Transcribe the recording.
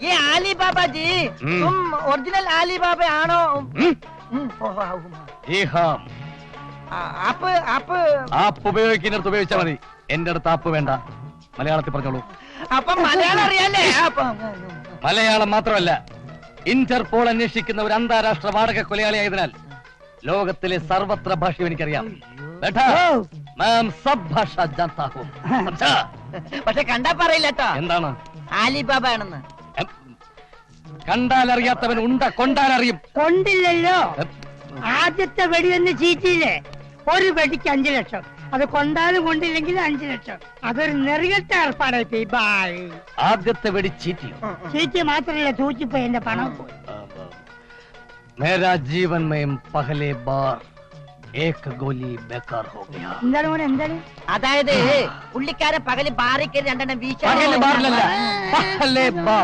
ये आली बाबा जी तुम ओरिजिनल आली बाबा आनो ആപ്പ് ഉപയോഗിക്കുന്നിടത്ത് ഉപയോഗിച്ചാൽ മതി. എന്റെ അടുത്ത് ആപ്പ് വേണ്ട. മലയാളത്തിൽ പറഞ്ഞോളൂ. അപ്പം മലയാളം അറിയാലേ? മലയാളം മാത്രമല്ല, ഇന്റർപോൾ അന്വേഷിക്കുന്ന ഒരു അന്താരാഷ്ട്ര വാടക കൊലയാളിയായതിനാൽ ലോകത്തിലെ സർവത്ര ഭാഷയും എനിക്കറിയാം. പക്ഷെ കണ്ടാ പറയില്ല കേട്ടോ. എന്താണ്? ആലിബാബ ആണെന്ന്. കണ്ടാൽ അറിയാത്തവൻ ഉണ്ട കൊണ്ടാലറിയും. കൊണ്ടില്ലല്ലോ. ആദ്യത്തെ വെടി ഒന്ന് ചീറ്റിയില്ലേ? ഒരു വെടിക്ക് 5 ലക്ഷം. അത് കൊണ്ടാലും കൊണ്ടില്ലെങ്കിൽ 5 ലക്ഷം. അതൊരു നെറുകെട്ട ഏർപ്പാടായി. ബായ്. ആദ്യത്തെ വെടി ചീറ്റിയോ? ചീറ്റി മാത്രമല്ല, തൂച്ചിപ്പോയി എന്റെ പണം. മേരാ ജീവൻ മേം പഹലെ ബാർ ഏക ഗോലി ബേക്കാർ ഹോ ഗയാ. എന്താണ് മോനെ, എന്താണ്? അതായത് പുള്ളിക്കാരൻ പകല് ബാറിൽ കയറി 2 എണ്ണം വീശ. പഹലെ ബാറിലല്ല, പഹലെ ബാർ.